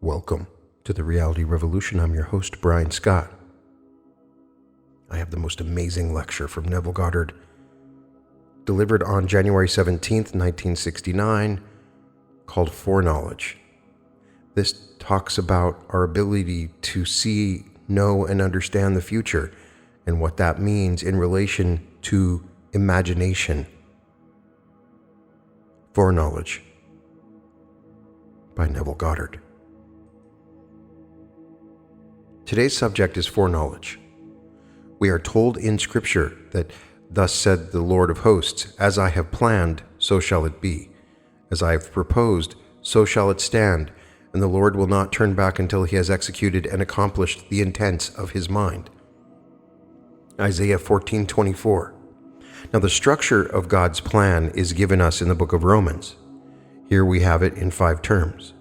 Welcome to the Reality Revolution. I'm your host, Brian Scott. I have the most amazing lecture from Neville Goddard, delivered on January 17th, 1969, called Foreknowledge. This talks about our ability to see, know, and understand the future, and what that means in relation to imagination. Foreknowledge by Neville Goddard. Today's subject is foreknowledge. We are told in Scripture that, "Thus said the Lord of hosts, as I have planned, so shall it be. As I have proposed, so shall it stand, and the Lord will not turn back until he has executed and accomplished the intents of his mind." Isaiah 14:24. Now, the structure of God's plan is given us in the book of Romans. Here we have it in 5 terms.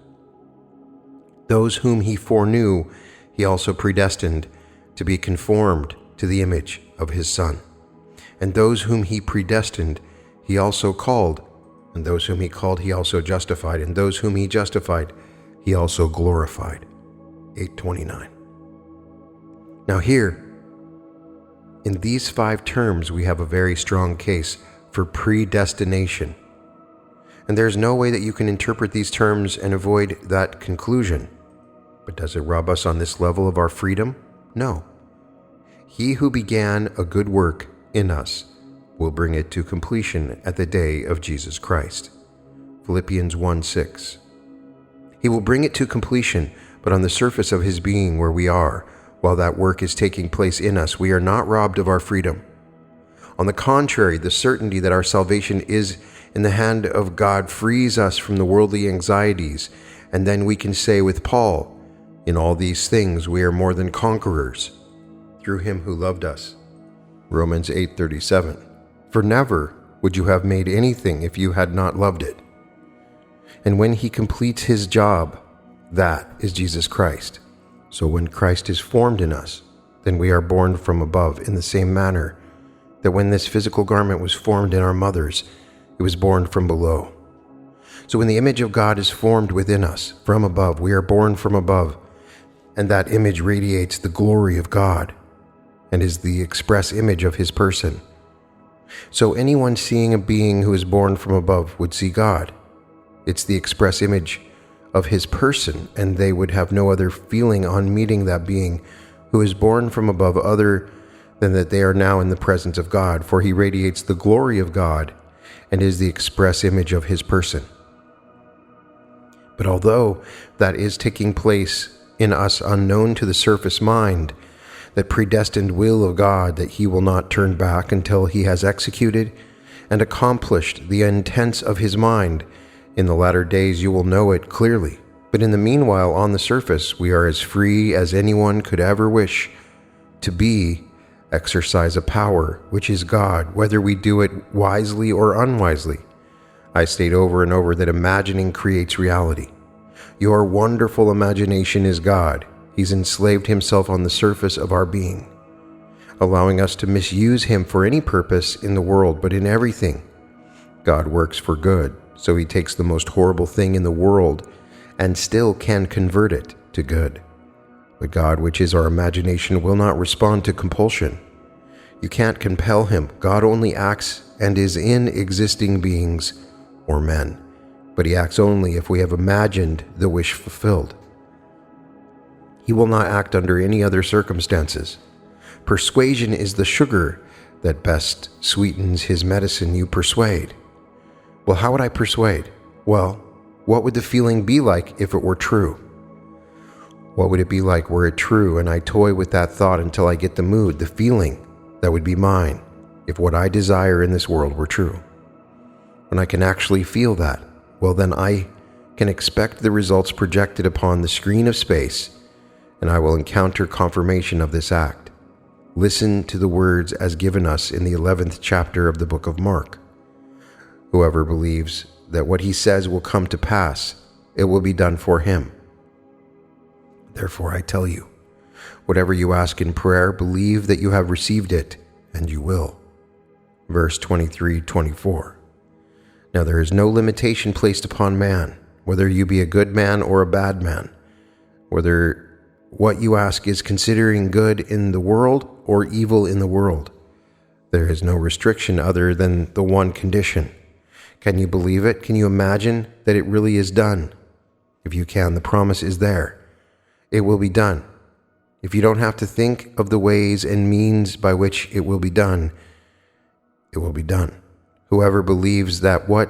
Those whom he foreknew, he also predestined to be conformed to the image of his Son. And those whom he predestined, he also called. And those whom he called, he also justified. And those whom he justified, he also glorified. 8:29. Now here, in these 5 terms, we have a very strong case for predestination. And there's no way that you can interpret these terms and avoid that conclusion. But does it rob us on this level of our freedom? No. He who began a good work in us will bring it to completion at the day of Jesus Christ. Philippians 1:6. He will bring it to completion, but on the surface of his being where we are, while that work is taking place in us, we are not robbed of our freedom. On the contrary, the certainty that our salvation is in the hand of God frees us from the worldly anxieties, and then we can say with Paul, "In all these things we are more than conquerors, through him who loved us." Romans 8:37. For never would you have made anything if you had not loved it. And when he completes his job, that is Jesus Christ. So when Christ is formed in us, then we are born from above in the same manner that when this physical garment was formed in our mothers, it was born from below. So when the image of God is formed within us from above, we are born from above, and that image radiates the glory of God and is the express image of his person. So anyone seeing a being who is born from above would see God. It's the express image of his person, and they would have no other feeling on meeting that being who is born from above other than that they are now in the presence of God, for he radiates the glory of God and is the express image of his person. But although that is taking place in us unknown to the surface mind, that predestined will of God that he will not turn back until he has executed and accomplished the intents of his mind, in the latter days you will know it clearly. But in the meanwhile, on the surface, we are as free as anyone could ever wish to be, exercise a power, which is God, whether we do it wisely or unwisely. I state over and over that imagining creates reality. Your wonderful imagination is God. He's enslaved himself on the surface of our being, allowing us to misuse him for any purpose in the world, but in everything. God works for good. So he takes the most horrible thing in the world and still can convert it to good. But God, which is our imagination, will not respond to compulsion. You can't compel him. God only acts and is in existing beings or men. But he acts only if we have imagined the wish fulfilled. He will not act under any other circumstances. Persuasion is the sugar that best sweetens his medicine. You persuade. Well, how would I persuade? Well, what would the feeling be like if it were true? What would it be like were it true and I toy with that thought until I get the mood, the feeling that would be mine if what I desire in this world were true? When I can actually feel that, well, then I can expect the results projected upon the screen of space, and I will encounter confirmation of this act. Listen to the words as given us in the 11th chapter of the book of Mark. Whoever believes that what he says will come to pass, it will be done for him. Therefore I tell you, whatever you ask in prayer, believe that you have received it, and you will. Verse 23-24. Now there is no limitation placed upon man, whether you be a good man or a bad man, whether what you ask is considering good in the world or evil in the world. There is no restriction other than the one condition. Can you believe it? Can you imagine that it really is done? If you can, the promise is there. It will be done. If you don't have to think of the ways and means by which it will be done, it will be done. Whoever believes that what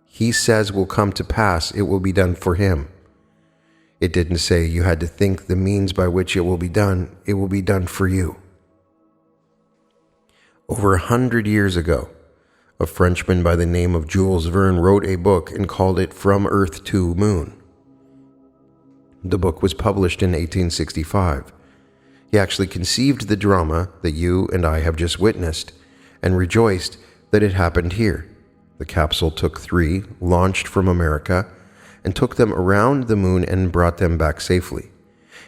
he says will come to pass, it will be done for him. It didn't say you had to think the means by which it will be done. It will be done for you. Over 100 years ago, a Frenchman by the name of Jules Verne wrote a book and called it From Earth to Moon. The book was published in 1865. He actually conceived the drama that you and I have just witnessed and rejoiced that it happened here. The capsule took 3, launched from America, and took them around the moon and brought them back safely.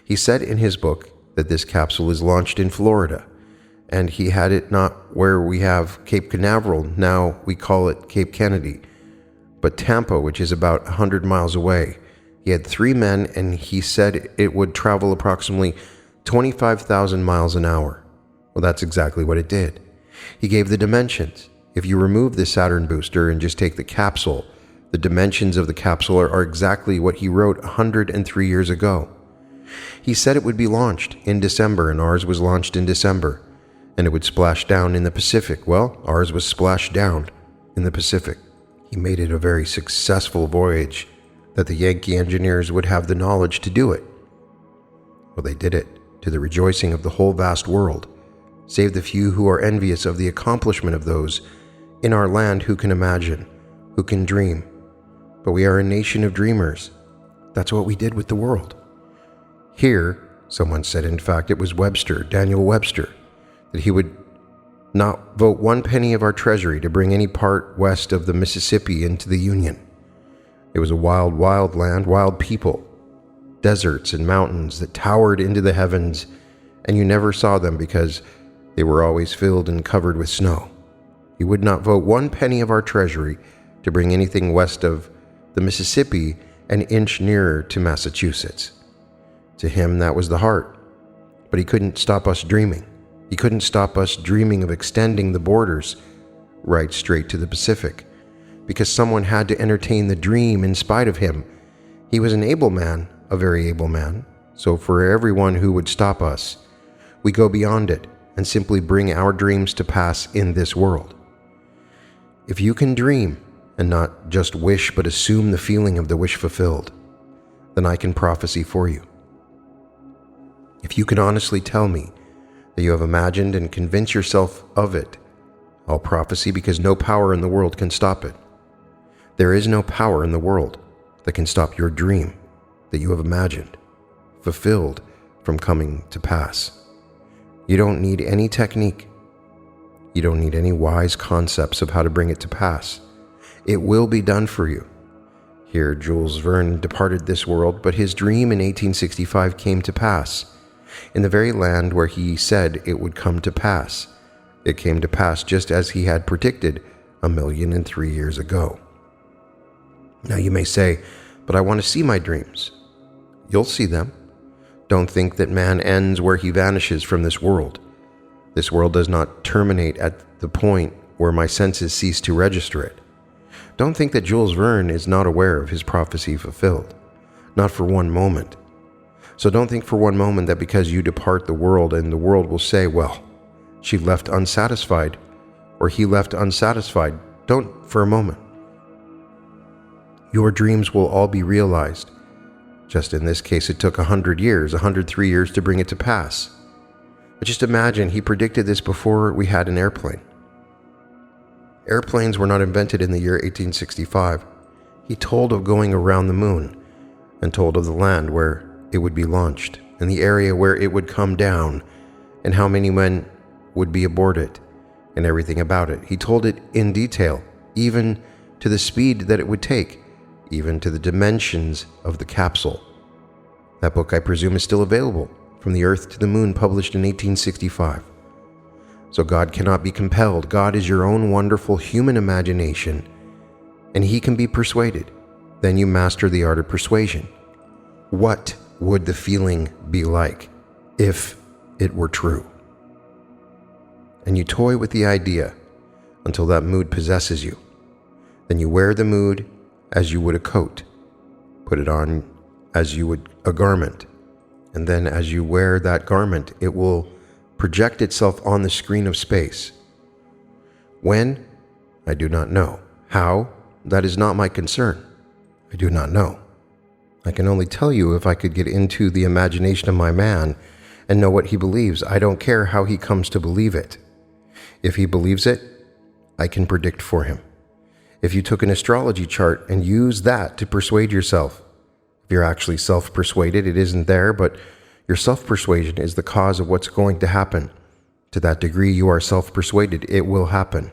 He said in his book that this capsule is launched in Florida, and he had it not where we have Cape Canaveral, now we call it Cape Kennedy, but Tampa, which is about 100 miles away. He had 3 men, and he said it would travel approximately 25,000 miles an hour. Well, that's exactly what it did. He gave the dimensions. If you remove the Saturn booster and just take the capsule, the dimensions of the capsule are exactly what he wrote 103 years ago. He said it would be launched in December, and ours was launched in December, and it would splash down in the Pacific. Well, ours was splashed down in the Pacific. He made it a very successful voyage, that the Yankee engineers would have the knowledge to do it. Well, they did it, to the rejoicing of the whole vast world, save the few who are envious of the accomplishment of those in our land who can imagine, who can dream. But we are a nation of dreamers. That's what we did with the world. Here, someone said, in fact, it was Webster, Daniel Webster, that he would not vote 1 penny of our treasury to bring any part west of the Mississippi into the Union. It was a wild, wild land, wild people, deserts and mountains that towered into the heavens, and you never saw them because they were always filled and covered with snow. He would not vote 1 penny of our treasury to bring anything west of the Mississippi an inch nearer to Massachusetts. To him, that was the heart. But he couldn't stop us dreaming. He couldn't stop us dreaming of extending the borders right straight to the Pacific, because someone had to entertain the dream in spite of him. He was an able man, a very able man. So for everyone who would stop us, we go beyond it and simply bring our dreams to pass in this world. If you can dream and not just wish but assume the feeling of the wish fulfilled, then I can prophesy for you. If you can honestly tell me that you have imagined and convince yourself of it, I'll prophesy, because no power in the world can stop it. There is no power in the world that can stop your dream that you have imagined, fulfilled, from coming to pass. You don't need any technique. You don't need any wise concepts of how to bring it to pass. It will be done for you. Here, Jules Verne departed this world, but his dream in 1865 came to pass, in the very land where he said it would come to pass. It came to pass just as he had predicted 1,003 years ago. Now you may say, but I want to see my dreams. You'll see them. Don't think that man ends where he vanishes from this world. This world does not terminate at the point where my senses cease to register it. Don't think that Jules Verne is not aware of his prophecy fulfilled. Not for one moment. So don't think for one moment that because you depart the world and the world will say, well, she left unsatisfied, or he left unsatisfied. Don't for a moment. Your dreams will all be realized. Just in this case, it took 100 years, 103 years to bring it to pass. But just imagine, he predicted this before we had an airplane. Airplanes were not invented in the year 1865. He told of going around the moon, and told of the land where it would be launched, and the area where it would come down, and how many men would be aboard it, and everything about it. He told it in detail, even to the speed that it would take, even to the dimensions of the capsule. That book, I presume, is still available, From the Earth to the Moon, published in 1865. So God cannot be compelled. God is your own wonderful human imagination, and he can be persuaded. Then you master the art of persuasion. What would the feeling be like if it were true? And you toy with the idea until that mood possesses you. Then you wear the mood as you would a coat, put it on as you would a garment, and then as you wear that garment, it will project itself on the screen of space. When? I do not know. How? That is not my concern. I do not know. I can only tell you if I could get into the imagination of my man and know what he believes. I don't care how he comes to believe it. If he believes it, I can predict for him. If you took an astrology chart and used that to persuade yourself, if you're actually self-persuaded, it isn't there, but your self-persuasion is the cause of what's going to happen. To that degree you are self-persuaded, it will happen.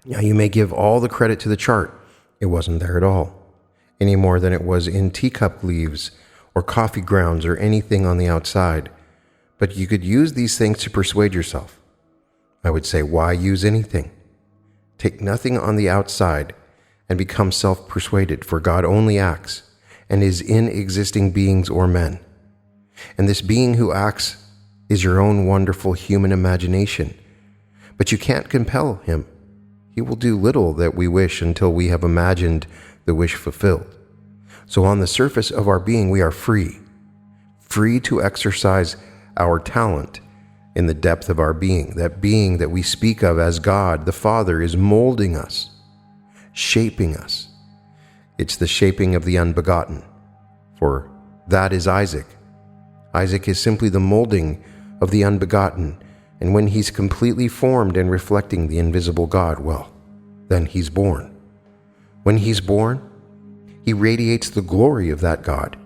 Now you may give all the credit to the chart. It wasn't there at all, any more than it was in teacup leaves or coffee grounds or anything on the outside. But you could use these things to persuade yourself. I would say, why use anything? Take nothing on the outside and become self-persuaded, for God only acts and is in existing beings or men. And this being who acts is your own wonderful human imagination. But you can't compel him. He will do little that we wish until we have imagined the wish fulfilled. So on the surface of our being, we are free to exercise our talent in the depth of our being. That being that we speak of as God, the Father, is molding us, shaping us. It's the shaping of the unbegotten, for that is Isaac. Isaac is simply the molding of the unbegotten, and when he's completely formed and reflecting the invisible God, well, then he's born. When he's born, he radiates the glory of that God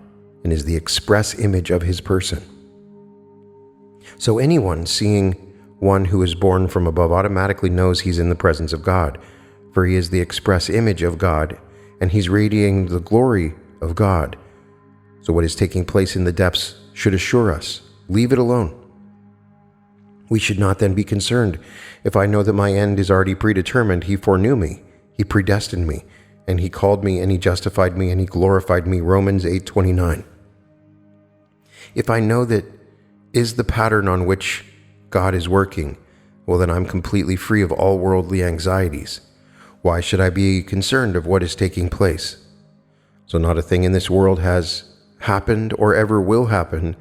and is the express image of his person. So anyone seeing one who is born from above automatically knows he's in the presence of God, for he is the express image of God, and he's radiating the glory of God. So what is taking place in the depths should assure us, leave it alone. We should not then be concerned. If I know that my end is already predetermined, he foreknew me, he predestined me, and he called me, and he justified me, and he glorified me. Romans 8:29. If I know that is the pattern on which God is working, well, then I'm completely free of all worldly anxieties. Why should I be concerned of what is taking place? So not a thing in this world has happened or ever will happen,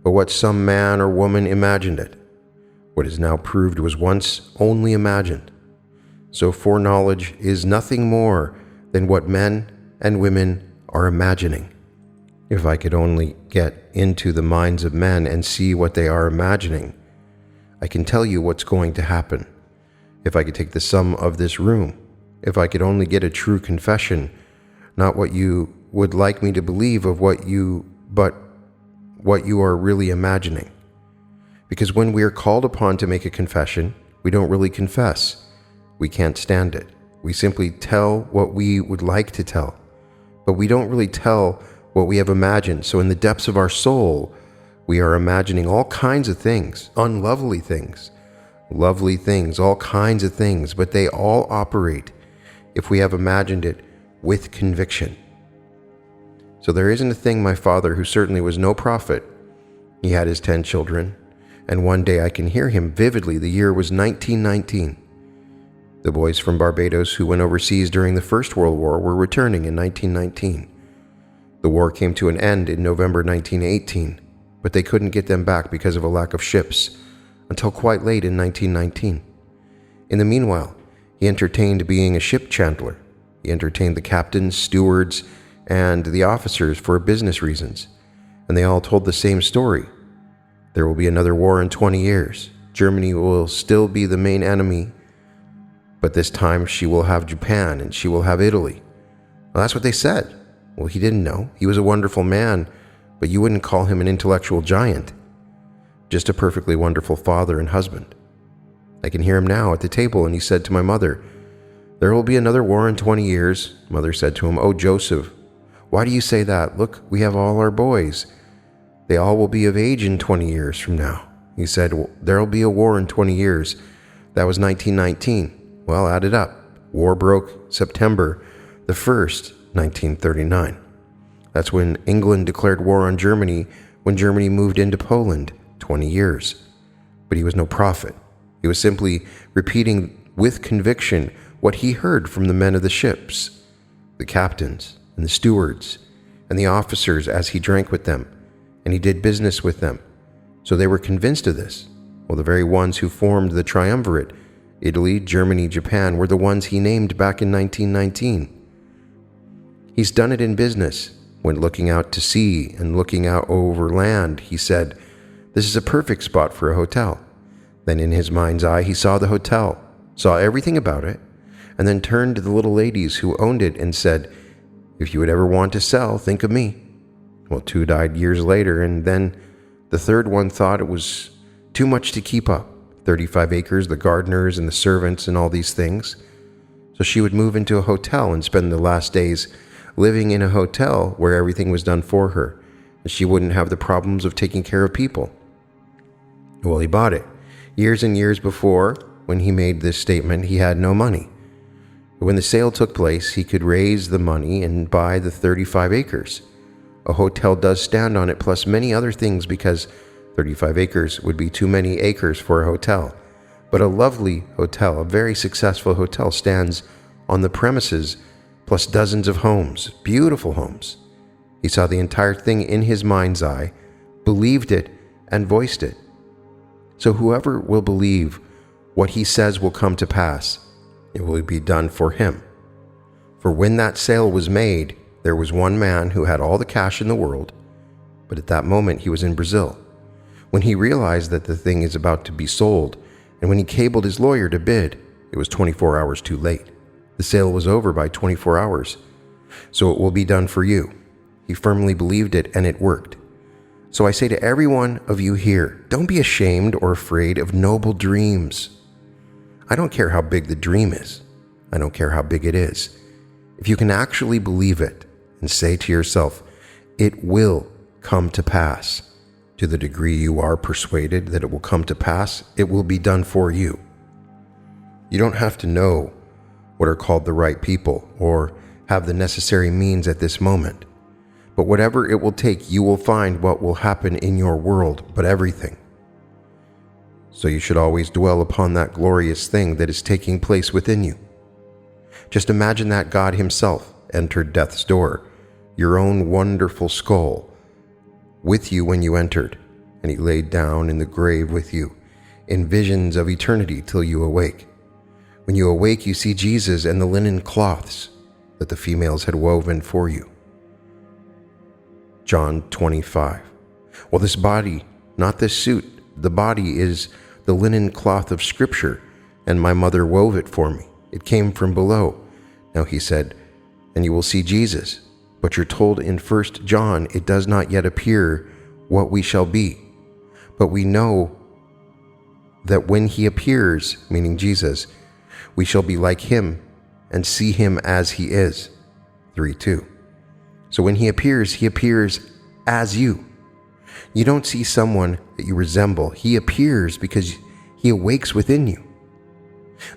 but what some man or woman imagined it. What is now proved was once only imagined. So foreknowledge is nothing more than what men and women are imagining. If I could only get into the minds of men and see what they are imagining, I can tell you what's going to happen. If I could take the sum of this room, if I could only get a true confession, not what you would like me to believe of but what you are really imagining. Because when we are called upon to make a confession, we don't really confess. We can't stand it. We simply tell what we would like to tell, but we don't really tell what we have imagined. So in the depths of our soul, we are imagining all kinds of things, unlovely things, lovely things, all kinds of things, but they all operate if we have imagined it with conviction. So there isn't a thing my father, who certainly was no prophet, he had his 10 children, and one day I can hear him vividly. The year was 1919. The boys from Barbados who went overseas during the First World War were returning in 1919. The war came to an end in November 1918, but they couldn't get them back because of a lack of ships until quite late in 1919. In the meanwhile, he entertained being a ship chandler. He entertained the captains, stewards, and the officers for business reasons, and they all told the same story. There will be another war in 20 years. Germany will still be the main enemy, but this time she will have Japan and she will have Italy. Well, that's what they said. Well, he didn't know. He was a wonderful man, but you wouldn't call him an intellectual giant. Just a perfectly wonderful father and husband. I can hear him now at the table, and he said to my mother, "There will be another war in 20 years. Mother said to him, "Oh, Joseph, why do you say that? Look, we have all our boys. They all will be of age in 20 years from now." He said, "Well, there will be a war in 20 years. That was 1919. Well, add it up. War broke September the 1st, 1939. That's when England declared war on Germany when Germany moved into Poland 20 years. But he was no prophet. He was simply repeating with conviction what he heard from the men of the ships, the captains and the stewards and the officers as he drank with them, and he did business with them. So they were convinced of this. Well, the very ones who formed the triumvirate, Italy, Germany, Japan, were the ones he named back in 1919. He's done it in business. When looking out to sea and looking out over land, he said, "This is a perfect spot for a hotel." Then in his mind's eye, he saw the hotel, saw everything about it, and then turned to the little ladies who owned it and said, "If you would ever want to sell, think of me." Well, 2 died years later, and then the third one thought it was too much to keep up. 35 acres, the gardeners and the servants and all these things. So she would move into a hotel and spend the last days living in a hotel where everything was done for her, and she wouldn't have the problems of taking care of people. Well, he bought it. Years and years before, when he made this statement, he had no money. But when the sale took place, he could raise the money and buy the 35 acres. A hotel does stand on it, plus many other things, because 35 acres would be too many acres for a hotel. But a lovely hotel, a very successful hotel, stands on the premises, plus dozens of homes, beautiful homes. He saw the entire thing in his mind's eye, believed it, and voiced it. So whoever will believe what he says will come to pass, it will be done for him. For when that sale was made, there was one man who had all the cash in the world, but at that moment he was in Brazil. When he realized that the thing is about to be sold, and when he cabled his lawyer to bid, it was 24 hours too late. The sale was over by 24 hours. So it will be done for you. He firmly believed it, and it worked. So I say to every one of you here, don't be ashamed or afraid of noble dreams. I don't care how big the dream is. I don't care how big it is. If you can actually believe it and say to yourself, it will come to pass, to the degree you are persuaded that it will come to pass, it will be done for you. You don't have to know what are called the right people or have the necessary means at this moment. But whatever it will take, you will find what will happen in your world, but everything. So you should always dwell upon that glorious thing that is taking place within you. Just imagine that God himself entered death's door, your own wonderful skull, with you when you entered, and he laid down in the grave with you, in visions of eternity till you awake. When you awake, you see Jesus and the linen cloths that the females had woven for you. John 25. Well, this body, not this suit, the body is the linen cloth of Scripture, and my mother wove it for me. It came from below. Now he said, and you will see Jesus. But you're told in 1 John, it does not yet appear what we shall be. But we know that when he appears, meaning Jesus, we shall be like him and see him as he is. 3:2. So when he appears as you. You don't see someone that you resemble. He appears because he awakes within you.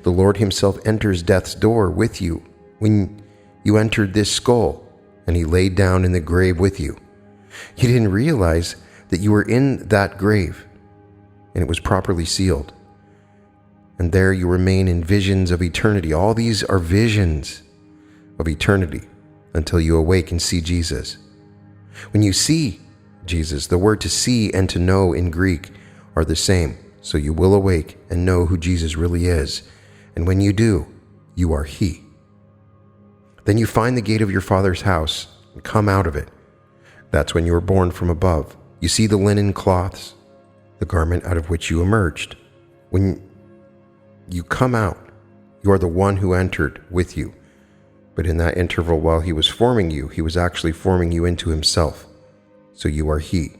The Lord himself enters death's door with you when you entered this skull, and he laid down in the grave with you. You didn't realize that you were in that grave, and it was properly sealed. And there you remain in visions of eternity. All these are visions of eternity until you awake and see Jesus. When you see Jesus, the word to see and to know in Greek are the same. So you will awake and know who Jesus really is. And when you do, you are he. Then you find the gate of your Father's house and come out of it. That's when you were born from above. You see the linen cloths, the garment out of which you emerged. When you come out, you are the one who entered with you. But in that interval while he was forming you, he was actually forming you into himself. So you are he.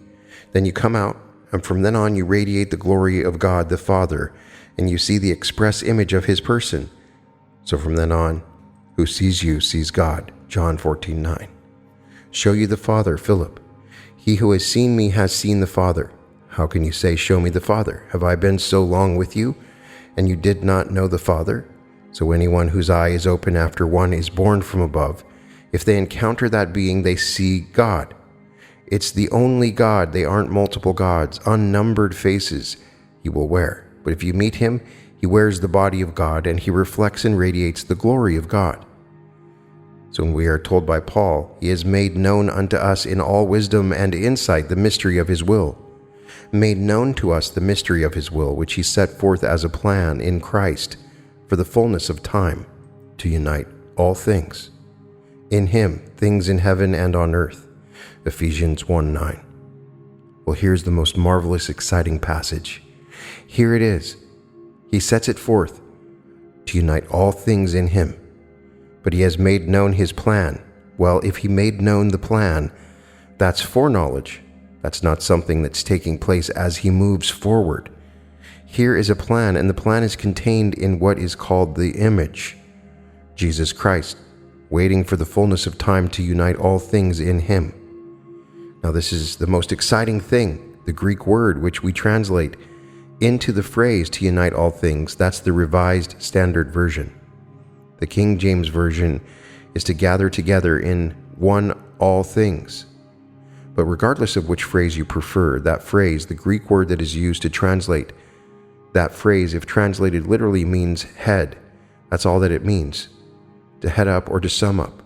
Then you come out, and from then on you radiate the glory of God the Father, and you see the express image of his person. So from then on, who sees you sees God. John 14:9. Show you the Father, Philip. He who has seen me has seen the Father. How can you say, show me the Father? Have I been so long with you, and you did not know the Father? So anyone whose eye is open after one is born from above If they encounter that being, they see God. It's the only God. They aren't multiple gods, unnumbered faces he will wear. But if you meet him, he wears the body of God, and he reflects and radiates the glory of God. So when we are told by Paul, he has made known unto us in all wisdom and insight the mystery of his will, made known to us the mystery of his will, which he set forth as a plan in Christ for the fullness of time, to unite all things. In him, things in heaven and on earth. Ephesians 1:9. Well, here's the most marvelous, exciting passage. Here it is. He sets it forth to unite all things in him. But he has made known his plan. Well, if he made known the plan, that's foreknowledge. That's not something that's taking place as he moves forward. Here is a plan, and the plan is contained in what is called the image, Jesus Christ, waiting for the fullness of time to unite all things in him. Now, this is the most exciting thing. The Greek word, which we translate into the phrase to unite all things, that's the Revised Standard Version. The King James Version is to gather together in one all things. But regardless of which phrase you prefer, that phrase, the Greek word that is used to translate that phrase, if translated literally, means head. That's all that it means, to head up or to sum up.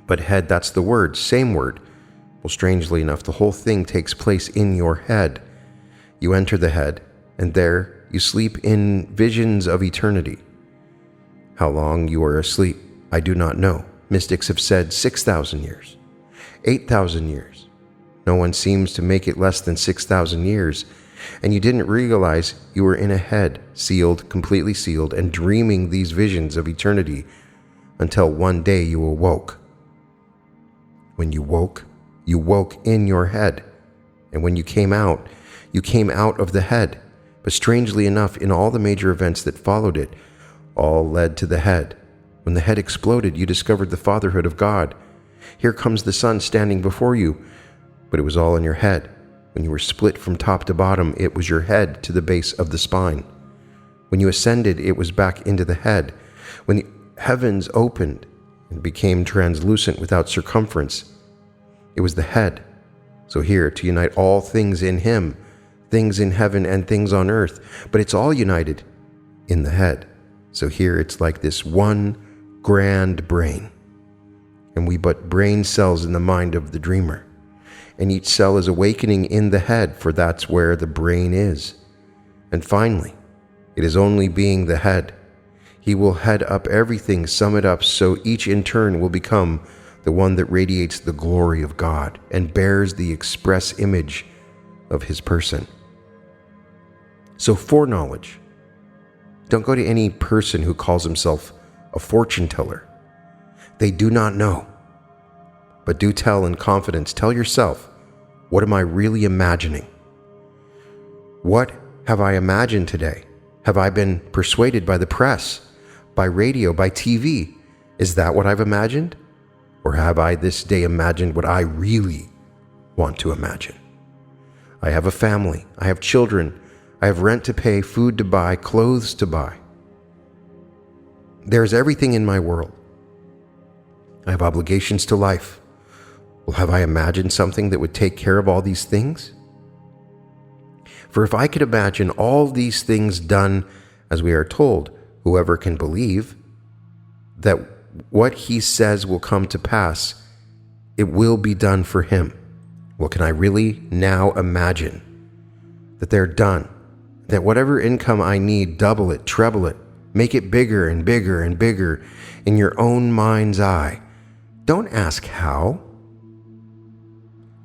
But head, that's the word, same word. Well, strangely enough, the whole thing takes place in your head. You enter the head, and there you sleep in visions of eternity. How long you are asleep, I do not know. Mystics have said 6,000 years, 8,000 years. No one seems to make it less than 6,000 years, and you didn't realize you were in a head, sealed, completely sealed, and dreaming these visions of eternity until one day you awoke. When you woke in your head, and when you came out of the head. But strangely enough, in all the major events that followed it, all led to the head. When the head exploded, you discovered the fatherhood of God. Here comes the Son standing before you, but it was all in your head. When you were split from top to bottom, it was your head to the base of the spine. When you ascended, it was back into the head. When the heavens opened and became translucent without circumference, it was the head. So here, to unite all things in him, things in heaven and things on earth, but it's all united in the head. So here it's like this one grand brain, and we but brain cells in the mind of the dreamer, and each cell is awakening in the head, for that's where the brain is. And finally, it is only being the head. He will head up everything, sum it up, so each in turn will become the one that radiates the glory of God and bears the express image of his person. So foreknowledge. Don't go to any person who calls himself a fortune teller. They do not know. But do tell in confidence. Tell yourself, what am I really imagining? What have I imagined today? Have I been persuaded by the press, by radio, by TV? Is that what I've imagined? Or have I this day imagined what I really want to imagine? I have a family. I have children. I have rent to pay, food to buy, clothes to buy. There's everything in my world. I have obligations to life. Well, have I imagined something that would take care of all these things? For if I could imagine all these things done as we are told, whoever can believe that what he says will come to pass, it will be done for him. Well, can I really now imagine that they're done? That whatever income I need, double it, treble it, make it bigger and bigger and bigger in your own mind's eye. Don't ask how.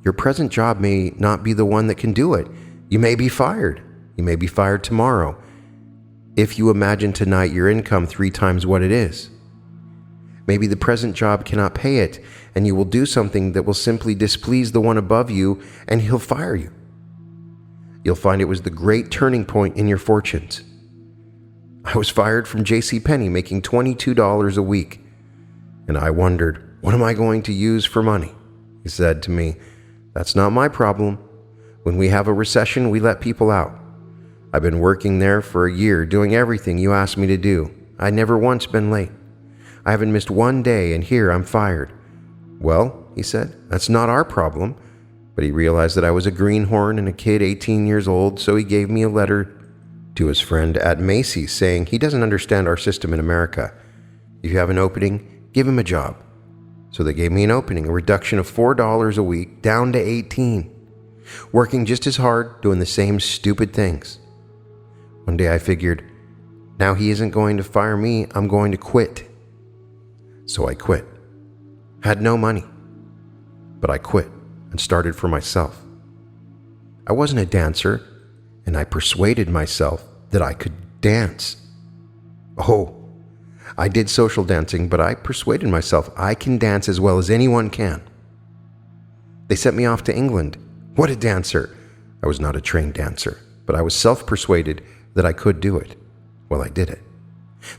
Your present job may not be the one that can do it. You may be fired. You may be fired tomorrow if you imagine tonight your income 3 times what it is. Maybe the present job cannot pay it, and you will do something that will simply displease the one above you, and he'll fire you. You'll find it was the great turning point in your fortunes. I was fired from JCPenney making $22 a week, and I wondered, what am I going to use for money? He said to me, that's not my problem. When we have a recession, we let people out. I've been working there for a year, doing everything you asked me to do. I'd never once been late. I haven't missed one day, and here I'm fired." "Well," he said, "that's not our problem." But he realized that I was a greenhorn and a kid 18 years old, so he gave me a letter to his friend at Macy's saying he doesn't understand our system in America. If you have an opening, give him a job. So they gave me an opening, a reduction of $4 a week, down to 18. Working just as hard, doing the same stupid things. One day I figured, now he isn't going to fire me, I'm going to quit. So I quit. Had no money, but I quit and started for myself. I wasn't a dancer, and I persuaded myself that I could dance. Oh, I did social dancing, but I persuaded myself I can dance as well as anyone can. They sent me off to England. What a dancer! I was not a trained dancer, but I was self-persuaded that I could do it. Well, I did it.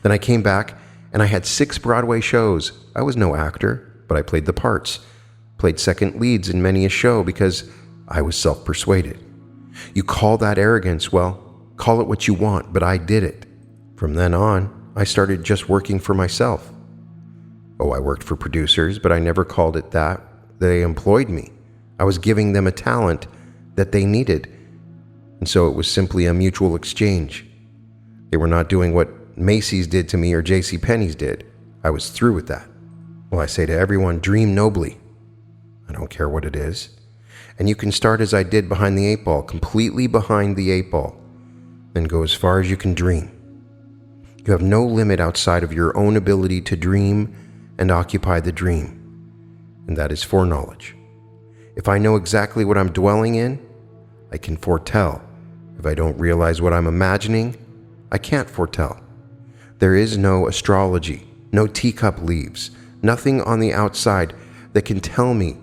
Then I came back, and I had 6 Broadway shows. I was no actor, but I played the parts. Played second leads in many a show because I was self-persuaded. You call that arrogance, well, call it what you want, but I did it. From then on, I started just working for myself. Oh, I worked for producers, but I never called it that. They employed me. I was giving them a talent that they needed, and so it was simply a mutual exchange. They were not doing what Macy's did to me or JCPenney's did. I was through with that. Well, I say to everyone, dream nobly. I don't care what it is. And you can start as I did behind the 8 ball, completely behind the 8 ball, then go as far as you can dream. You have no limit outside of your own ability to dream and occupy the dream, and that is foreknowledge. If I know exactly what I'm dwelling in, I can foretell. If I don't realize what I'm imagining, I can't foretell. There is no astrology, no teacup leaves, nothing on the outside that can tell me,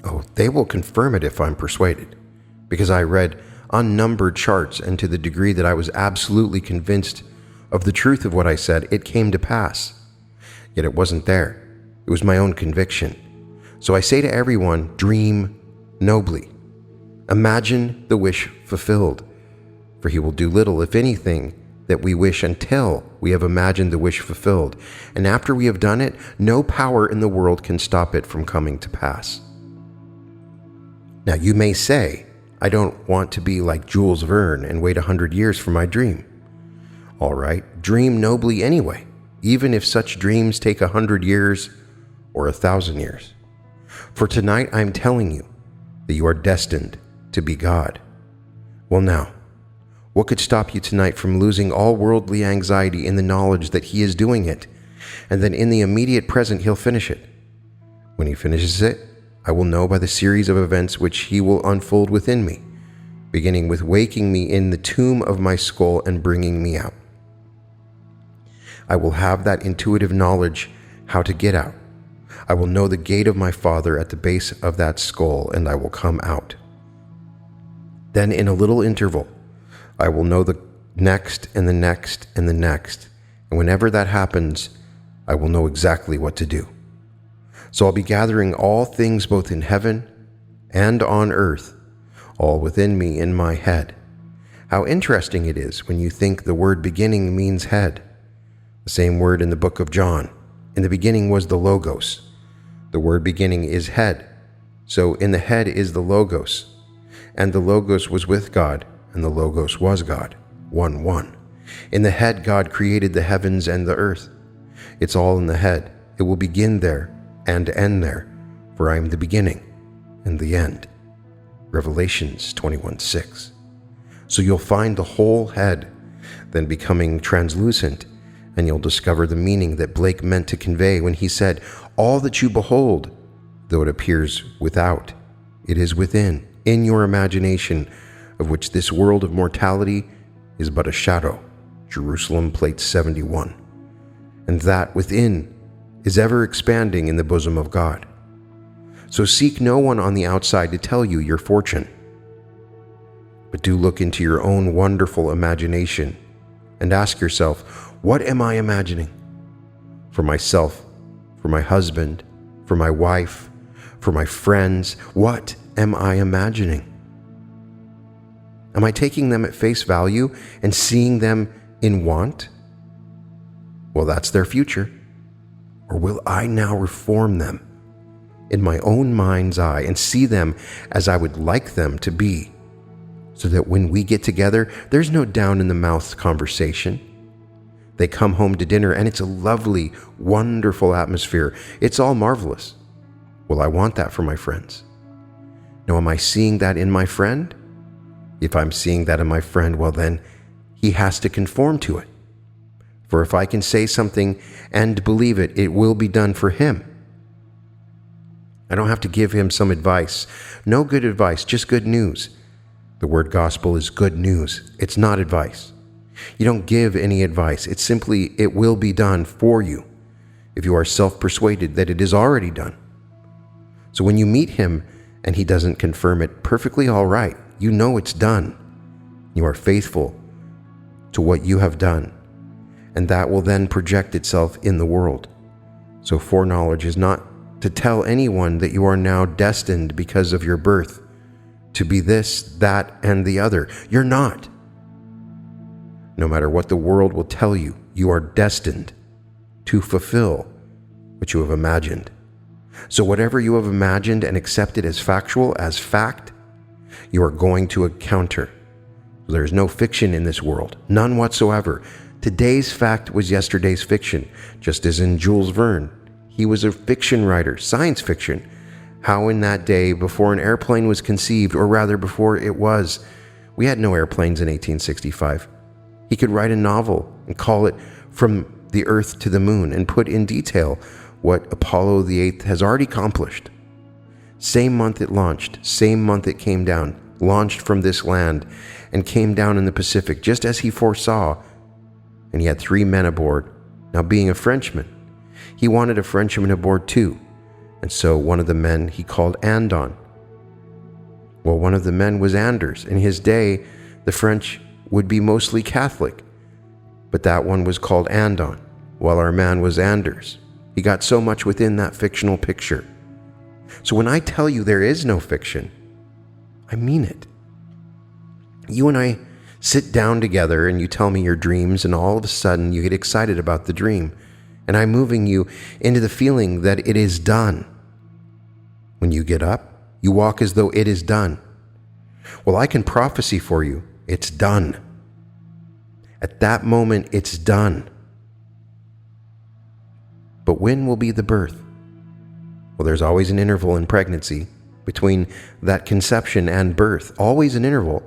oh, they will confirm it if I'm persuaded, because I read unnumbered charts, and to the degree that I was absolutely convinced of the truth of what I said, it came to pass. Yet it wasn't there. It was my own conviction. So I say to everyone, dream nobly. Imagine the wish fulfilled, for he will do little, if anything, that we wish until we have imagined the wish fulfilled. And after we have done it, no power in the world can stop it from coming to pass. Now you may say, I don't want to be like Jules Verne and wait 100 years for my dream. All right, dream nobly anyway, even if such dreams take 100 years or 1,000 years. For tonight I'm telling you that you are destined to be God. Well now, what could stop you tonight from losing all worldly anxiety in the knowledge that He is doing it, and that in the immediate present He'll finish it? When He finishes it, I will know by the series of events which He will unfold within me, beginning with waking me in the tomb of my skull and bringing me out. I will have that intuitive knowledge how to get out. I will know the gate of my Father at the base of that skull, and I will come out. Then in a little interval, I will know the next and the next and the next, and whenever that happens, I will know exactly what to do. So I'll be gathering all things both in heaven and on earth, all within me in my head. How interesting it is when you think the word beginning means head. The same word in the book of John. In the beginning was the Logos. The word beginning is head. So in the head is the Logos. And the Logos was with God, and the Logos was God. 1:1. In the head God created the heavens and the earth. It's all in the head. It will begin there and end there, for I am the beginning and the end. Revelations 21:6. So you'll find the whole head, then becoming translucent, and you'll discover the meaning that Blake meant to convey when he said, all that you behold, though it appears without, it is within, in your imagination, of which this world of mortality is but a shadow. Jerusalem, plate 71. And that within is ever expanding in the bosom of God. So seek no one on the outside to tell you your fortune, but do look into your own wonderful imagination and ask yourself, what am I imagining? For myself, for my husband, for my wife, for my friends, what am I imagining? Am I taking them at face value and seeing them in want? Well, that's their future. Or will I now reform them in my own mind's eye and see them as I would like them to be, so that when we get together, there's no down-in-the-mouth conversation? They come home to dinner and it's a lovely, wonderful atmosphere. It's all marvelous. Well, I want that for my friends. Now, am I seeing that in my friend? If I'm seeing that in my friend, well then, he has to conform to it. For if I can say something and believe it, it will be done for him. I don't have to give him some advice. No good advice, just good news. The word gospel is good news. It's not advice. You don't give any advice. It's simply, it will be done for you if you are self-persuaded that it is already done. So when you meet him and he doesn't confirm it, perfectly all right. You know it's done. You are faithful to what you have done, and that will then project itself in the world. So foreknowledge is not to tell anyone that you are now destined because of your birth to be this, that, and the other. You're not. No matter what the world will tell you, you are destined to fulfill what you have imagined. So whatever you have imagined and accepted as factual, as fact, you are going to encounter. There is no fiction in this world, none whatsoever. Today's fact was yesterday's fiction, just as in Jules Verne. He was a fiction writer, science fiction. How in that day, before an airplane was conceived, or rather before it was, we had no airplanes in 1865. He could write a novel and call it From the Earth to the Moon and put in detail what Apollo the 8th has already accomplished. Same month it launched, same month it came down, launched from this land and came down in the Pacific just as he foresaw. And he had 3 men aboard. Now, being a Frenchman, he wanted a Frenchman aboard too. And so one of the men he called Andon. Well, one of the men was Anders. In his day, the French would be mostly Catholic, but that one was called Andon, while our man was Anders. He got so much within that fictional picture. So when I tell you there is no fiction, I mean it. You and I sit down together and you tell me your dreams, and all of a sudden you get excited about the dream, and I'm moving you into the feeling that it is done. When you get up, you walk as though it is done. Well, I can prophesy for you. It's done. At that moment, it's done. But when will be the birth? Well, there's always an interval in pregnancy between that conception and birth. Always an interval.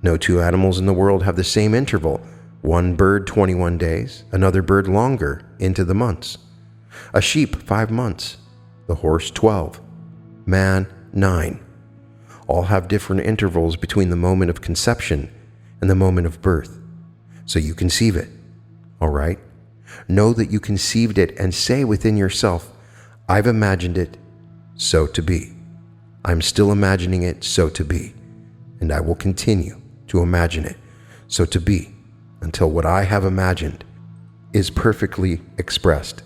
No 2 animals in the world have the same interval. One bird 21 days, another bird longer, into the months. A sheep 5 months, the horse 12, man 9. All have different intervals between the moment of conception and the moment of birth. So you conceive it, all right? Know that you conceived it and say within yourself, I've imagined it, so to be. I'm still imagining it, so to be. And I will continue to imagine it, so to be, until what I have imagined is perfectly expressed.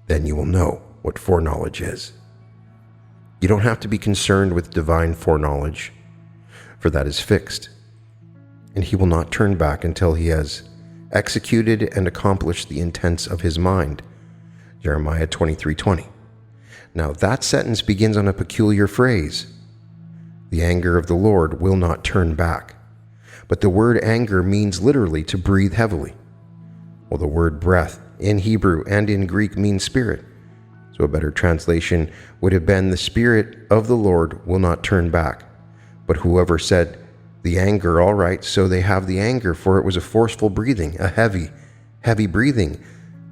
Then you will know what foreknowledge is. You don't have to be concerned with divine foreknowledge, for that is fixed, and he will not turn back until he has executed and accomplished the intents of his mind. Jeremiah 23:20. Now that sentence begins on a peculiar phrase. The anger of the Lord will not turn back. But the word anger means literally to breathe heavily. Well, the word breath in Hebrew and in Greek means spirit. So a better translation would have been, the Spirit of the Lord will not turn back. But whoever said the anger, all right, so they have the anger, for it was a forceful breathing, a heavy breathing,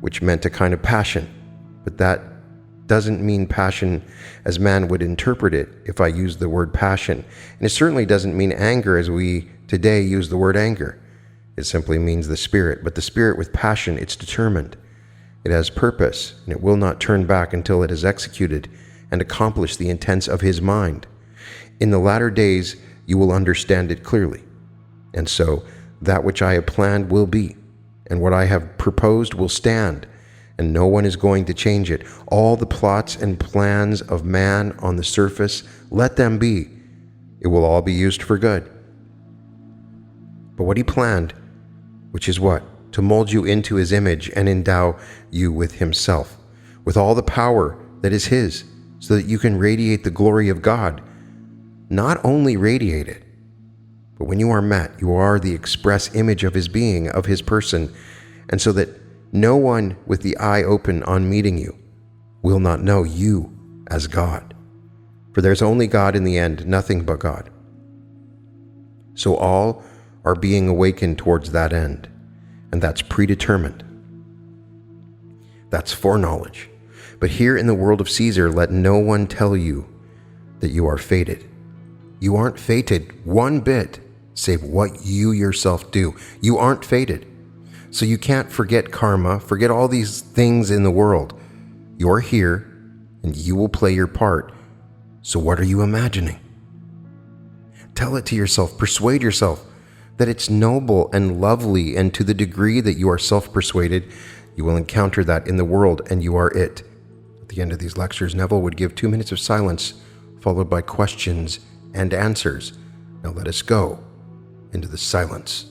which meant a kind of passion. But that doesn't mean passion as man would interpret it if I use the word passion. And it certainly doesn't mean anger as we today use the word anger. It simply means the spirit. But the spirit with passion, it's determined. It has purpose, and it will not turn back until it has executed and accomplished the intents of his mind. In the latter days, you will understand it clearly. And so, that which I have planned will be, and what I have proposed will stand, and no one is going to change it. All the plots and plans of man on the surface, let them be. It will all be used for good. But what he planned, which is what? To mold you into his image and endow you with himself. with all the power that is his, so that you can radiate the glory of God. Not only radiate it, but when you are met, you are the express image of his being, of his person, and so that no one with the eye open on meeting you will not know you as God. For there's only God in the end, nothing but God. So all are being awakened towards that end, and that's predetermined. That's foreknowledge. But here in the world of Caesar, let no one tell you that you are fated. You aren't fated one bit, save what you yourself do. You aren't fated. So you can't forget karma, forget all these things in the world. You're here, and you will play your part. So what are you imagining? Tell it to yourself, persuade yourself that it's noble and lovely, and to the degree that you are self-persuaded, you will encounter that in the world, and you are it. At the end of these lectures, Neville would give 2 minutes of silence, followed by questions and answers. Now let us go into the silence.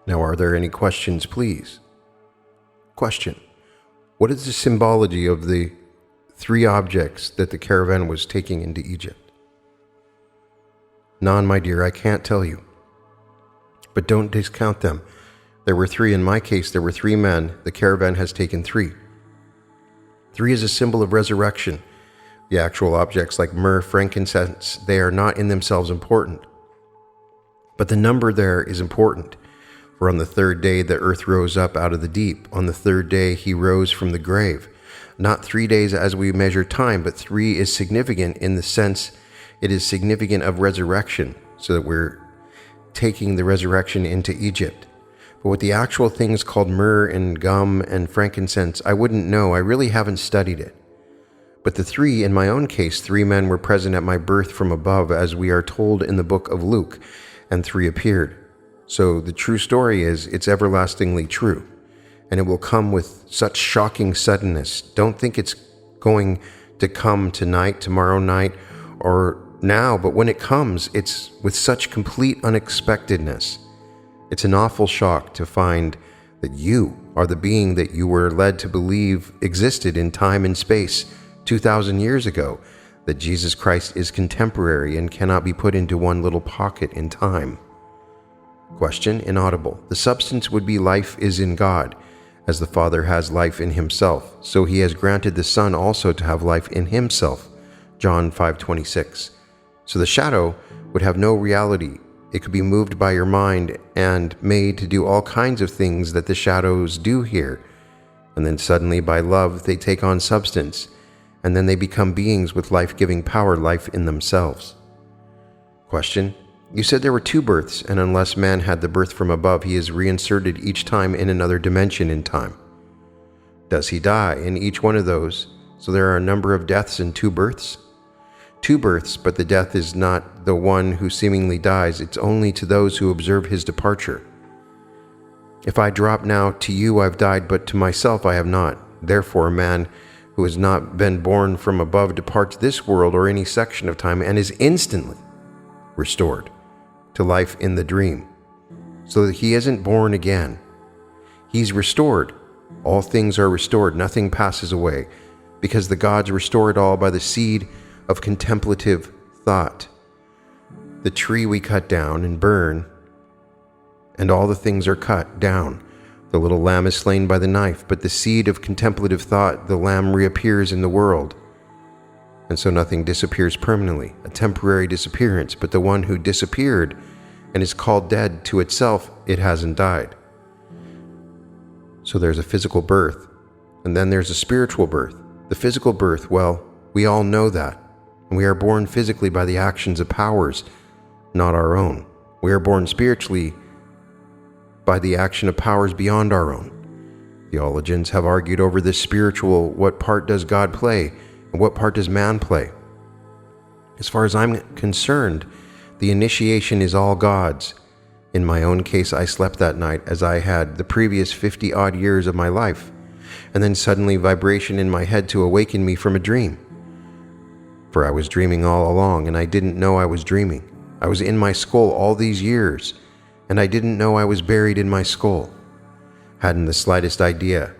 Now, are there any questions, please? Question: what is the symbology of the 3 objects that the caravan was taking into Egypt? None, my dear, I can't tell you. But don't discount them. There were 3. In my case, there were 3 men. The caravan has taken 3. 3 is a symbol of resurrection. The actual objects like myrrh, frankincense, they are not in themselves important. But the number there is important. For on the 3rd day the earth rose up out of the deep. On the 3rd day he rose from the grave. Not 3 days as we measure time, but 3 is significant in the sense it is significant of resurrection, so that we're taking the resurrection into Egypt. But what the actual things called myrrh and gum and frankincense, I wouldn't know. I really haven't studied it. But the 3, in my own case, 3 men were present at my birth from above, as we are told in the book of Luke, and 3 appeared. So the true story is, it's everlastingly true, and it will come with such shocking suddenness. Don't think it's going to come tonight, tomorrow night, or now, but when it comes, it's with such complete unexpectedness. It's an awful shock to find that you are the being that you were led to believe existed in time and space 2,000 years ago, that Jesus Christ is contemporary and cannot be put into one little pocket in time. Question: inaudible. The substance would be life is in God. As the Father has life in himself, so he has granted the Son also to have life in himself. John 5:26. So the shadow would have no reality It could be moved by your mind and made to do all kinds of things that the shadows do here. And then suddenly, by love, they take on substance, and then they become beings with life-giving power, life in themselves. Question: you said there were two births, and unless man had the birth from above, he is reinserted each time in another dimension in time. Does he die in each one of those? So there are a number of deaths and two births? Two births, but the death is not the one who seemingly dies. It's only to those who observe his departure. If I drop now, to you I've died, but to myself I have not. Therefore, a man who has not been born from above departs this world or any section of time and is instantly restored to life in the dream, so that he isn't born again. He's restored. All things are restored. Nothing passes away, because the gods restore it all by the seed of contemplative thought. The tree we cut down and burn, and all the things are cut down. The little lamb is slain by the knife, but the seed of contemplative thought, the lamb reappears in the world. And so nothing disappears permanently, a temporary disappearance, but the one who disappeared and is called dead to itself, it hasn't died. So there's a physical birth, and then there's a spiritual birth. The physical birth, well, we all know that. And we are born physically by the actions of powers, not our own. We are born spiritually by the action of powers beyond our own. Theologians have argued over this spiritual, what part does God play, and what part does man play? As far as I'm concerned, the initiation is all God's. In my own case, I slept that night as I had the previous 50-odd years of my life, and then suddenly vibration in my head to awaken me from a dream. For I was dreaming all along, and I didn't know I was dreaming. I was in my skull all these years, and I didn't know I was buried in my skull. Hadn't the slightest idea.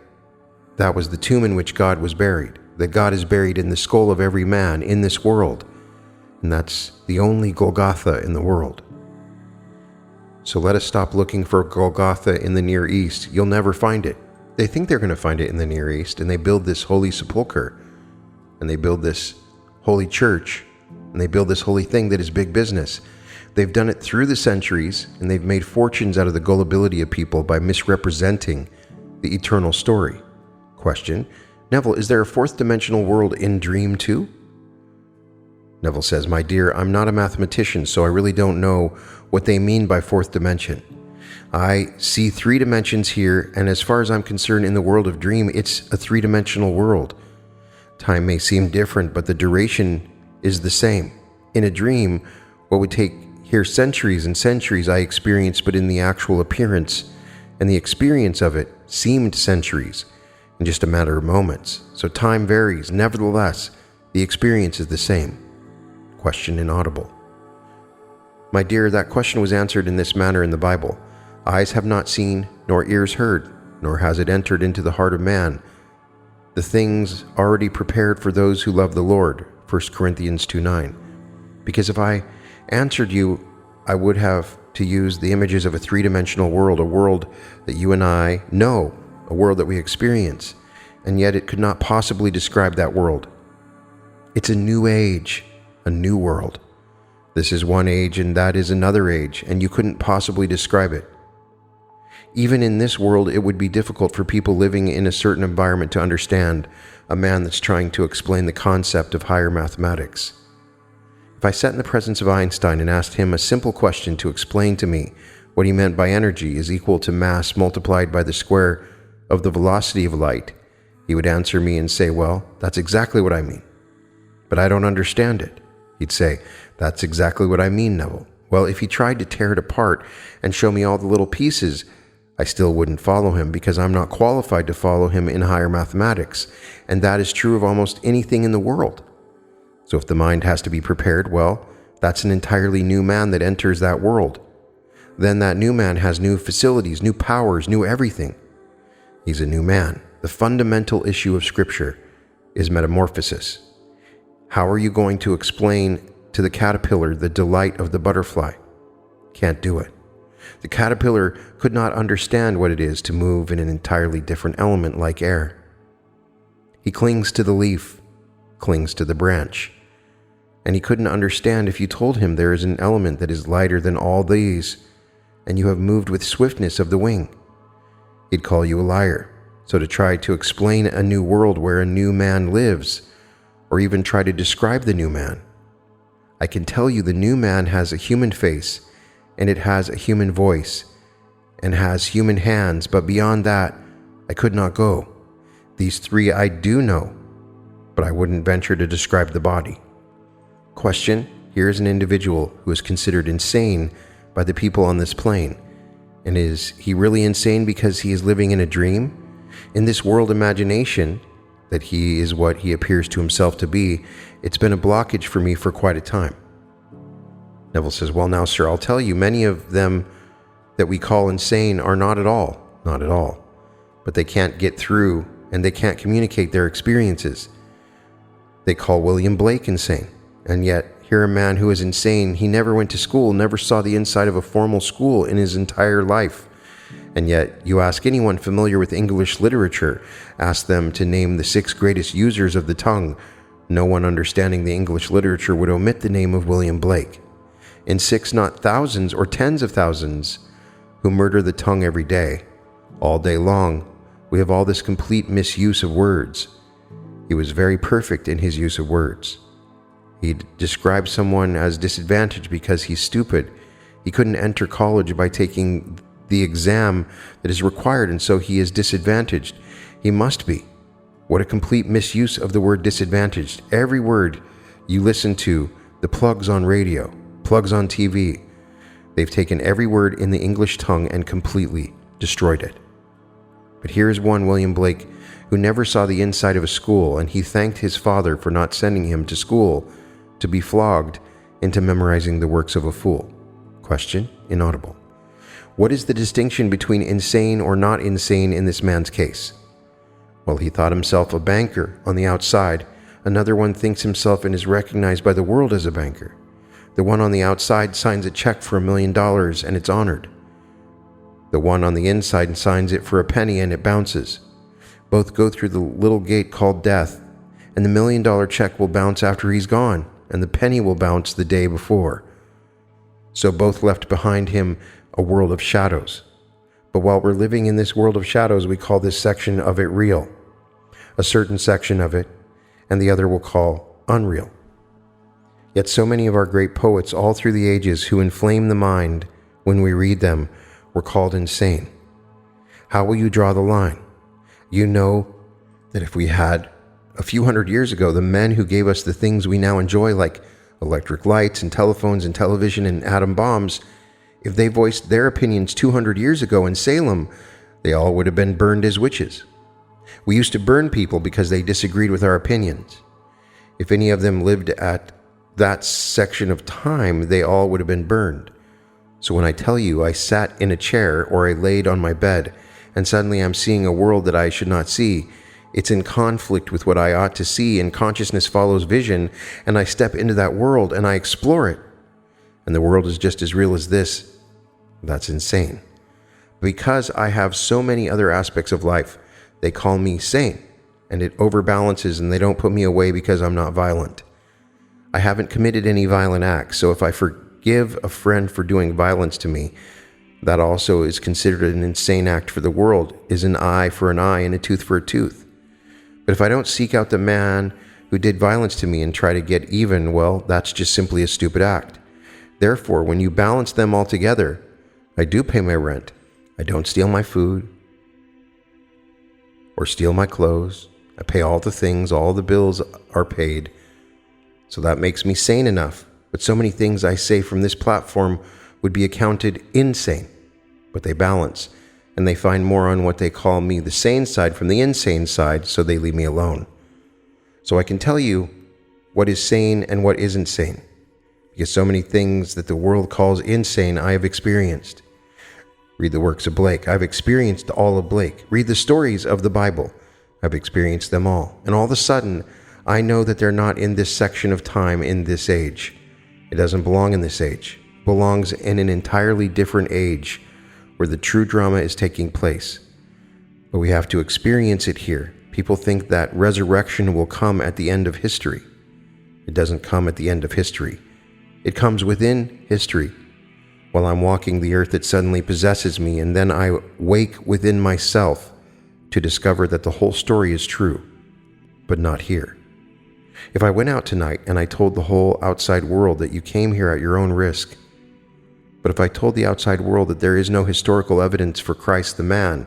That was the tomb in which God was buried, that God is buried in the skull of every man in this world, and that's the only Golgotha in the world. So let us stop looking for Golgotha in the Near East. You'll never find it. They think they're going to find it in the Near East, and they build this holy sepulcher, and they build this holy church, and they build this holy thing that is big business. They've done it through the centuries, and they've made fortunes out of the gullibility of people by misrepresenting the eternal story. Question: Neville, is there a fourth dimensional world in Dream too? Neville says, my dear, I'm not a mathematician, so I really don't know what they mean by fourth dimension. I see 3 dimensions here, and as far as I'm concerned, in the world of Dream, it's a 3-dimensional world. Time may seem different, but the duration is the same. In a dream, what would take here centuries and centuries I experienced, but in the actual appearance and the experience of it seemed centuries in just a matter of moments. So time varies. Nevertheless, the experience is the same. Question inaudible. My dear, that question was answered in this manner in the Bible. Eyes have not seen, nor ears heard, nor has it entered into the heart of man the things already prepared for those who love the Lord, 1 Corinthians 2:9. Because if I answered you, I would have to use the images of a 3-dimensional world, a world that you and I know, a world that we experience, and yet it could not possibly describe that world. It's a new age, a new world. This is one age and that is another age, and you couldn't possibly describe it. Even in this world, it would be difficult for people living in a certain environment to understand a man that's trying to explain the concept of higher mathematics. If I sat in the presence of Einstein and asked him a simple question to explain to me what he meant by energy is equal to mass multiplied by the square of the velocity of light, he would answer me and say, well, that's exactly what I mean. But I don't understand it. He'd say, that's exactly what I mean, Neville. Well, if he tried to tear it apart and show me all the little pieces, I still wouldn't follow him because I'm not qualified to follow him in higher mathematics, and that is true of almost anything in the world. So if the mind has to be prepared, well, that's an entirely new man that enters that world. Then that new man has new facilities, new powers, new everything. He's a new man. The fundamental issue of Scripture is metamorphosis. How are you going to explain to the caterpillar the delight of the butterfly? Can't do it. The caterpillar could not understand what it is to move in an entirely different element like air. He clings to the leaf, clings to the branch, and he couldn't understand if you told him there is an element that is lighter than all these, and you have moved with swiftness of the wing. He'd call you a liar. So to try to explain a new world where a new man lives, or even try to describe the new man, I can tell you the new man has a human face, and it has a human voice, and has human hands, but beyond that, I could not go. These three I do know, but I wouldn't venture to describe the body. Question: here is an individual who is considered insane by the people on this plane. And is he really insane because he is living in a dream? In this world imagination, that he is what he appears to himself to be, it's been a blockage for me for quite a time. Neville says, well now, sir, I'll tell you, many of them that we call insane are not at all. But they can't get through, and they can't communicate their experiences. They call William Blake insane. And yet, here a man who is insane, he never went to school, never saw the inside of a formal school in his entire life. And yet, you ask anyone familiar with English literature, ask them to name the 6 greatest users of the tongue, no one understanding the English literature would omit the name of William Blake. In 6, not thousands or tens of thousands, who murder the tongue every day, all day long, we have all this complete misuse of words. He was very perfect in his use of words. He described someone as disadvantaged because he's stupid. He couldn't enter college by taking the exam that is required, and so he is disadvantaged. He must be. What a complete misuse of the word disadvantaged. Every word you listen to, the plugs on radio, plugs on TV, they've taken every word in the English tongue and completely destroyed it. But here is one William Blake who never saw the inside of a school, and he thanked his father for not sending him to school to be flogged into memorizing the works of a fool. Question: inaudible. What is the distinction between insane or not insane in this man's case? Well, he thought himself a banker on the outside. Another one thinks himself and is recognized by the world as a banker. The one on the outside signs a check for $1 million and it's honored. The one on the inside signs it for a penny and it bounces. Both go through the little gate called death, and the $1 million check will bounce after he's gone, and the penny will bounce the day before. So both left behind him a world of shadows. But while we're living in this world of shadows, we call this section of it real, a certain section of it, and the other we'll call unreal. Yet so many of our great poets all through the ages who inflame the mind when we read them were called insane. How will you draw the line? You know that if we had a few hundred years ago, the men who gave us the things we now enjoy, like electric lights and telephones and television and atom bombs, if they voiced their opinions 200 years ago in Salem, they all would have been burned as witches. We used to burn people because they disagreed with our opinions. If any of them lived at that section of time, they all would have been burned. So when I tell you I sat in a chair or I laid on my bed and suddenly I'm seeing a world that I should not see, it's in conflict with what I ought to see, and consciousness follows vision, and I step into that world and I explore it. And the world is just as real as this. That's insane. Because I have so many other aspects of life, they call me sane, and it overbalances, and they don't put me away because I'm not violent. I haven't committed any violent acts, so if I forgive a friend for doing violence to me, that also is considered an insane act for the world, is an eye for an eye and a tooth for a tooth. But if I don't seek out the man who did violence to me and try to get even, well, that's just simply a stupid act. Therefore, when you balance them all together, I do pay my rent. I don't steal my food or steal my clothes. I pay all the things, all the bills are paid. So that makes me sane enough. But so many things I say from this platform would be accounted insane. But they balance, and they find more on what they call me the sane side from the insane side, so they leave me alone. So I can tell you what is sane and what isn't sane, because so many things that the world calls insane I have experienced. Read the works of Blake. I've experienced all of Blake. Read the stories of the Bible. I've experienced them all. And all of a sudden, I know that they're not in this section of time in this age. It doesn't belong in this age. It belongs in an entirely different age where the true drama is taking place. But we have to experience it here. People think that resurrection will come at the end of history. It doesn't come at the end of history. It comes within history. While I'm walking the earth, it suddenly possesses me, and then I wake within myself to discover that the whole story is true, but not here. If I went out tonight and I told the whole outside world that you came here at your own risk, but if I told the outside world that there is no historical evidence for Christ the man,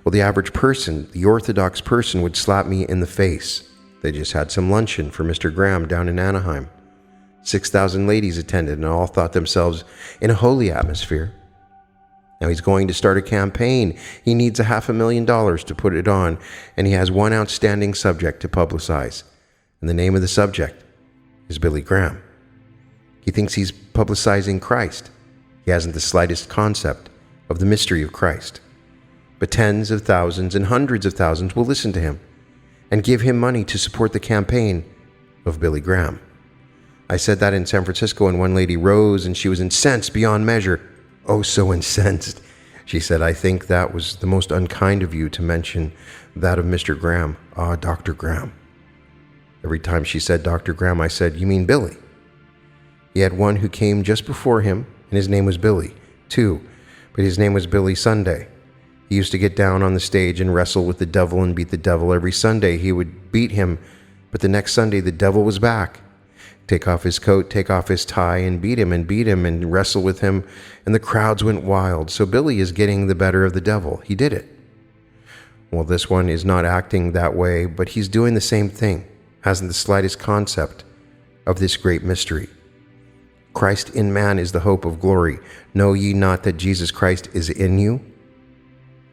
well, the average person, the orthodox person, would slap me in the face. They just had some luncheon for Mr. Graham down in Anaheim. 6,000 ladies attended and all thought themselves in a holy atmosphere. Now he's going to start a campaign. He needs $500,000 to put it on, and he has one outstanding subject to publicize. And the name of the subject is Billy Graham. He thinks he's publicizing Christ. He hasn't the slightest concept of the mystery of Christ. But tens of thousands and hundreds of thousands will listen to him and give him money to support the campaign of Billy Graham. I said that in San Francisco, and one lady rose and she was incensed beyond measure. Oh, so incensed. She said, "I think that was the most unkind of you to mention that of Mr. Graham." Ah, Dr. Graham. Every time she said Dr. Graham, I said, "You mean Billy?" He had one who came just before him, and his name was Billy, too, but his name was Billy Sunday. He used to get down on the stage and wrestle with the devil and beat the devil. Every Sunday he would beat him, but the next Sunday the devil was back. Take off his coat, take off his tie, and beat him and wrestle with him, and the crowds went wild. So Billy is getting the better of the devil. He did it. Well, this one is not acting that way, but he's doing the same thing, hasn't the slightest concept of this great mystery. Christ in man is the hope of glory. Know ye not that Jesus Christ is in you?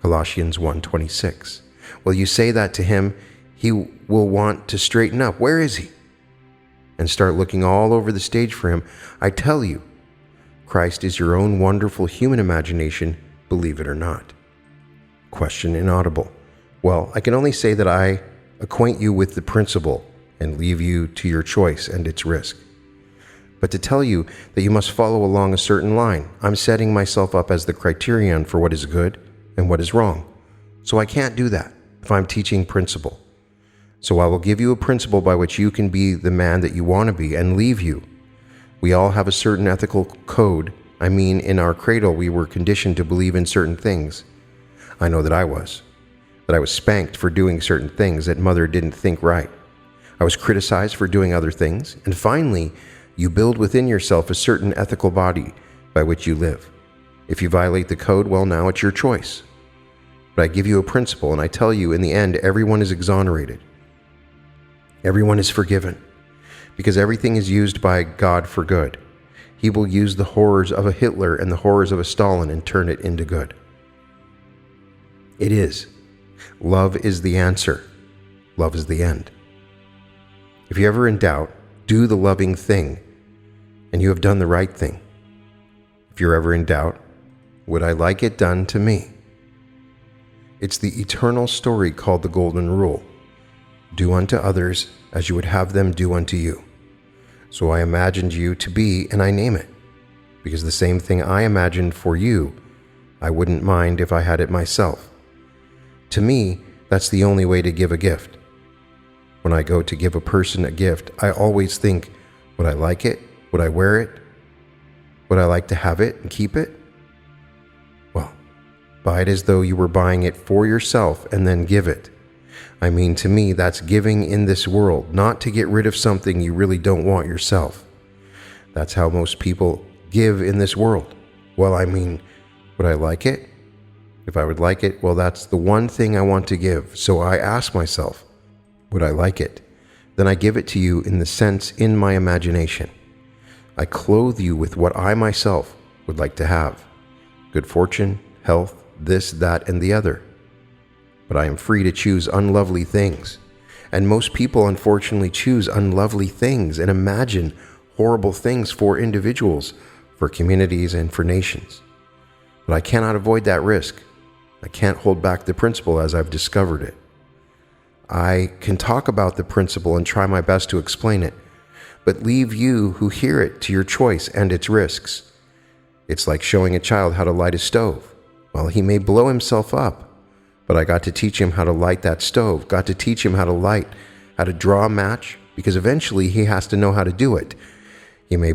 Colossians 1:26. Well, you say that to him, he will want to straighten up. Where is he? And start looking all over the stage for him. I tell you, Christ is your own wonderful human imagination, believe it or not. Question inaudible. Well, I can only say that I acquaint you with the principle and leave you to your choice and its risk. But to tell you that you must follow along a certain line, I'm setting myself up as the criterion for what is good and what is wrong. So I can't do that if I'm teaching principle. So I will give you a principle by which you can be the man that you want to be and leave you. We all have a certain ethical code. I mean, in our cradle, we were conditioned to believe in certain things. I know that I was spanked for doing certain things that mother didn't think right. I was criticized for doing other things. And finally, you build within yourself a certain ethical body by which you live. If you violate the code, well, now it's your choice. But I give you a principle, and I tell you, in the end, everyone is exonerated. Everyone is forgiven, because everything is used by God for good. He will use the horrors of a Hitler and the horrors of a Stalin and turn it into good. It is. Love is the answer. Love is the end. If you're ever in doubt, do the loving thing, and you have done the right thing. If you're ever in doubt, would I like it done to me? It's the eternal story called the Golden Rule. Do unto others as you would have them do unto you. So I imagined you to be, and I name it, because the same thing I imagined for you, I wouldn't mind if I had it myself. To me, that's the only way to give a gift. When I go to give a person a gift, I always think, would I like it? Would I wear it? Would I like to have it and keep it? Well, buy it as though you were buying it for yourself and then give it. I mean, to me, that's giving in this world, not to get rid of something you really don't want yourself. That's how most people give in this world. Well, I mean, would I like it? If I would like it, well, that's the one thing I want to give. So I ask myself, would I like it? Then I give it to you in the sense in my imagination. I clothe you with what I myself would like to have. Good fortune, health, this, that, and the other. But I am free to choose unlovely things. And most people unfortunately choose unlovely things and imagine horrible things for individuals, for communities, and for nations. But I cannot avoid that risk. I can't hold back the principle as I've discovered it. I can talk about the principle and try my best to explain it, but leave you who hear it to your choice and its risks. It's like showing a child how to light a stove. Well, he may blow himself up, but I got to teach him how to light that stove, got to teach him how to light, how to draw a match, because eventually he has to know how to do it. He may,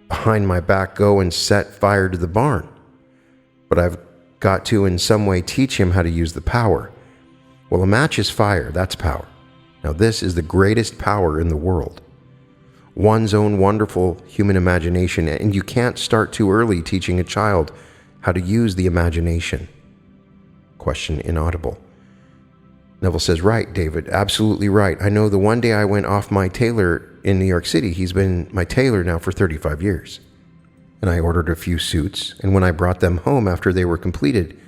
behind my back, go and set fire to the barn, but I've got to in some way teach him how to use the power. Well, a match is fire, that's power. Now this is the greatest power in the world. One's own wonderful human imagination, and you can't start too early teaching a child how to use the imagination. Question inaudible. Neville says, right, David, absolutely right. I know the one day I went off my tailor in New York City. He's been my tailor now for 35 years. And I ordered a few suits, and when I brought them home after they were completed,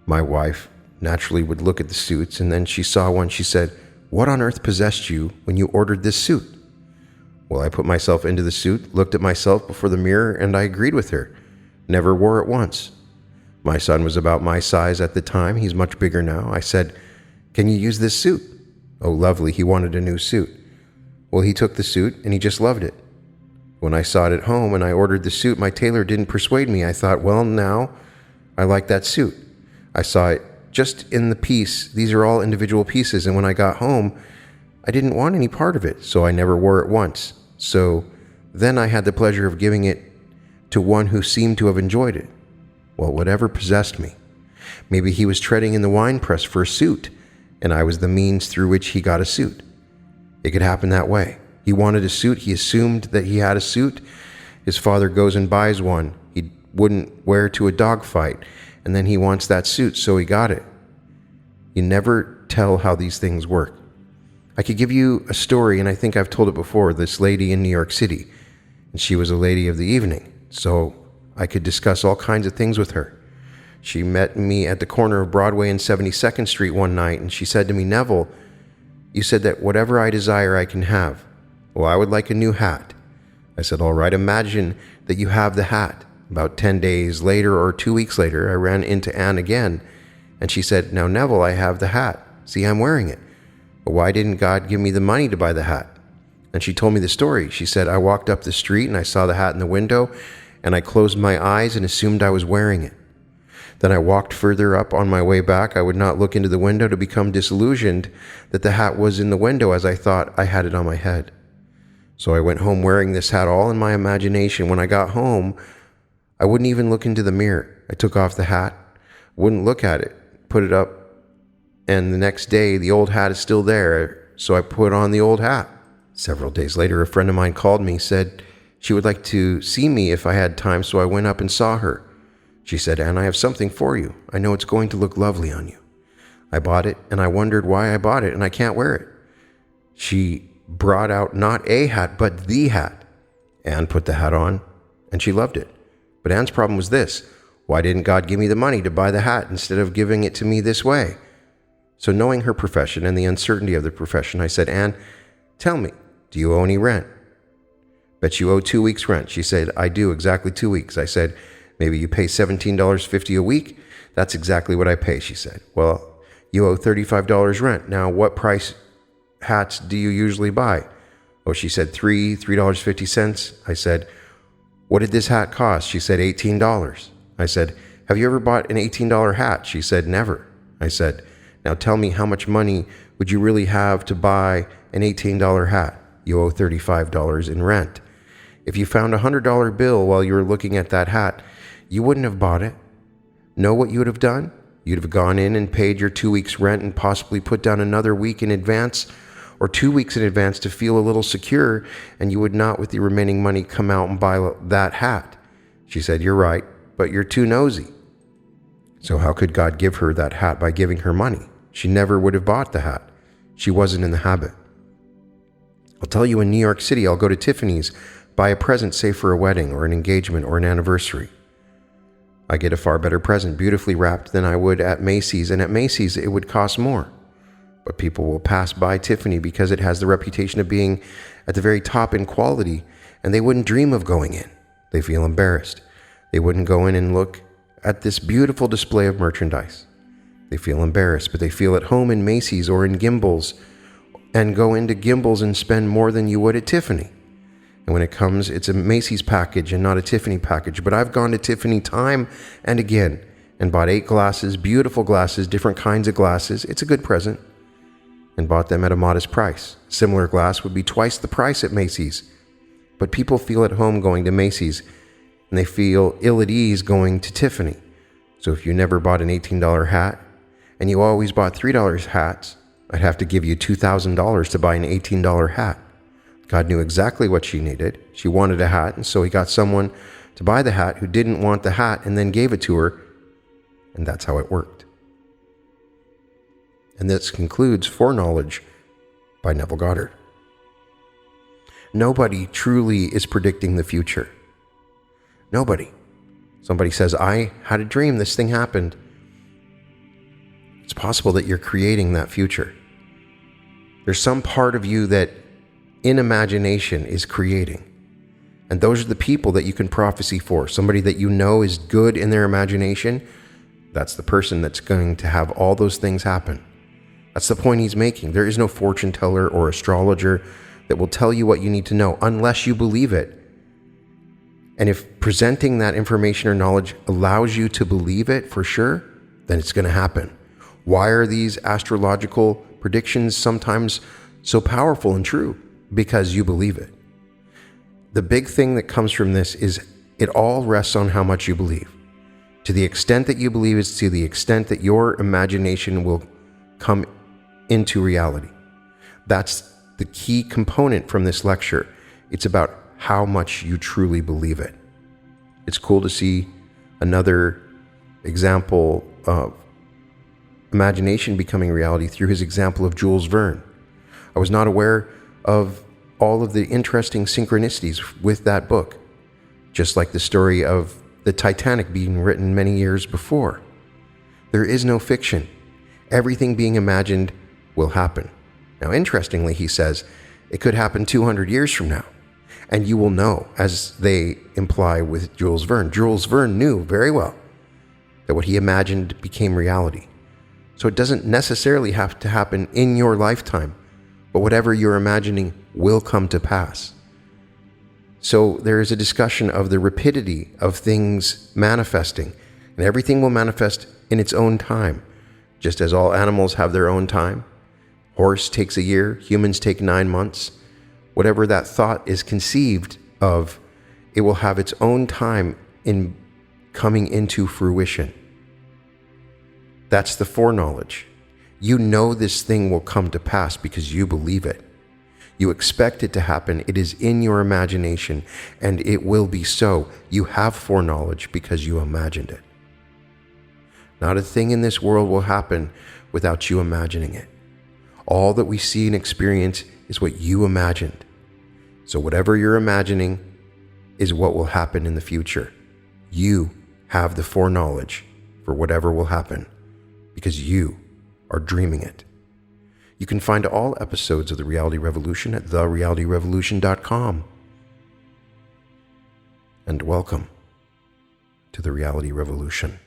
my wife naturally would look at the suits, and then she saw one. She said, "What on earth possessed you when you ordered this suit?" Well, I put myself into the suit, looked at myself before the mirror, and I agreed with her. Never wore it once. My son was about my size at the time. He's much bigger now. I said, "Can you use this suit?" Oh, lovely. He wanted a new suit. Well, he took the suit, and he just loved it. When I saw it at home and I ordered the suit, my tailor didn't persuade me. I thought, well, now I like that suit. I saw it just in the piece. These are all individual pieces. And when I got home, I didn't want any part of it, so I never wore it once. So then I had the pleasure of giving it to one who seemed to have enjoyed it. Well, whatever possessed me. Maybe he was treading in the wine press for a suit, and I was the means through which he got a suit. It could happen that way. He wanted a suit. He assumed that he had a suit. His father goes and buys one he wouldn't wear to a dogfight, and then he wants that suit, so he got it. You never tell how these things work. I could give you a story, and I think I've told it before, this lady in New York City, and she was a lady of the evening, so I could discuss all kinds of things with her. She met me at the corner of Broadway and 72nd Street one night, and she said to me, "Neville, you said that whatever I desire I can have. Well, I would like a new hat." I said, "All right, imagine that you have the hat." About 10 days later or 2 weeks later, I ran into Anne again, and she said, "Now, Neville, I have the hat. See, I'm wearing it. But why didn't God give me the money to buy the hat?" And she told me the story. She said, "I walked up the street and I saw the hat in the window, and I closed my eyes and assumed I was wearing it. Then I walked further up on my way back. I would not look into the window to become disillusioned that the hat was in the window as I thought I had it on my head. So I went home wearing this hat all in my imagination. When I got home, I wouldn't even look into the mirror. I took off the hat, wouldn't look at it, put it up, and the next day the old hat is still there, so I put on the old hat. Several days later, a friend of mine called me, said she would like to see me if I had time, so I went up and saw her. She said, "Anne, I have something for you. I know it's going to look lovely on you." I bought it, and I wondered why I bought it, and I can't wear it. She brought out not a hat, but the hat. Anne put the hat on, and she loved it. But Anne's problem was this: why didn't God give me the money to buy the hat instead of giving it to me this way? So knowing her profession and the uncertainty of the profession, I said, "Anne, tell me, do you owe any rent?" "Bet you owe 2 weeks' rent." She said, "I do, exactly 2 weeks." I said, "Maybe you pay $17.50 a week?" "That's exactly what I pay," she said. "Well, you owe $35 rent. Now, what price hats do you usually buy?" "Oh," she said, $3.50. I said, "What did this hat cost?" She said, $18. I said, "Have you ever bought an $18 hat?" She said, "Never." I said, "Now tell me, how much money would you really have to buy an $18 hat?" "You owe $35 in rent." "If you found a $100 bill while you were looking at that hat, you wouldn't have bought it. Know what you would have done? You'd have gone in and paid your 2 weeks' rent and possibly put down another week in advance or 2 weeks in advance to feel a little secure, and you would not with the remaining money come out and buy that hat." She said, "You're right, but you're too nosy." So how could God give her that hat by giving her money? She never would have bought the hat. She wasn't in the habit. I'll tell you, in New York City, I'll go to Tiffany's, buy a present, say for a wedding or an engagement or an anniversary. I get a far better present, beautifully wrapped, than I would at Macy's, and at Macy's it would cost more. But people will pass by Tiffany because it has the reputation of being at the very top in quality, and they wouldn't dream of going in. They feel embarrassed. They wouldn't go in and look at this beautiful display of merchandise. They feel embarrassed, but they feel at home in Macy's or in Gimbel's, and go into Gimbel's and spend more than you would at Tiffany. And when it comes, it's a Macy's package and not a Tiffany package. But I've gone to Tiffany time and again and bought 8 glasses, beautiful glasses, different kinds of glasses. It's a good present. and bought them at a modest price. Similar glass would be twice the price at Macy's. But people feel at home going to Macy's, and they feel ill at ease going to Tiffany. So if you never bought an $18 hat, and you always bought $3 hats, I'd have to give you $2,000 to buy an $18 hat. God knew exactly what she needed. She wanted a hat, and so he got someone to buy the hat who didn't want the hat and then gave it to her, and that's how it worked. And this concludes Foreknowledge by Neville Goddard. Nobody truly is predicting the future. Nobody. Somebody says, I had a dream, this thing happened. It's possible that you're creating that future. There's some part of you that in imagination is creating. And those are the people that you can prophecy for. Somebody that you know is good in their imagination, that's the person that's going to have all those things happen. That's the point he's making. There is no fortune teller or astrologer that will tell you what you need to know unless you believe it. And if presenting that information or knowledge allows you to believe it for sure, then it's going to happen. Why are these astrological predictions sometimes so powerful and true? Because you believe it. The big thing that comes from this is it all rests on how much you believe. To the extent that you believe is to the extent that your imagination will come into reality. That's the key component from this lecture. It's about how much you truly believe it. It's cool to see another example of imagination becoming reality through his example of Jules Verne. I was not aware of all of the interesting synchronicities with that book, just like the story of the Titanic being written many years before. There is no fiction. Everything being imagined will happen. Now, interestingly, he says, it could happen 200 years from now. And you will know, as they imply with Jules Verne. Jules Verne knew very well that what he imagined became reality. So it doesn't necessarily have to happen in your lifetime, but whatever you're imagining will come to pass. So there is a discussion of the rapidity of things manifesting, and everything will manifest in its own time, just as all animals have their own time. Horse takes a year, humans take 9 months. Whatever that thought is conceived of, it will have its own time in coming into fruition. That's the foreknowledge. You know this thing will come to pass because you believe it. You expect it to happen. It is in your imagination, and it will be so. You have foreknowledge because you imagined it. Not a thing in this world will happen without you imagining it. All that we see and experience is what you imagined. So whatever you're imagining is what will happen in the future. You have the foreknowledge for whatever will happen because you are dreaming it. You can find all episodes of The Reality Revolution at therealityrevolution.com. And welcome to The Reality Revolution.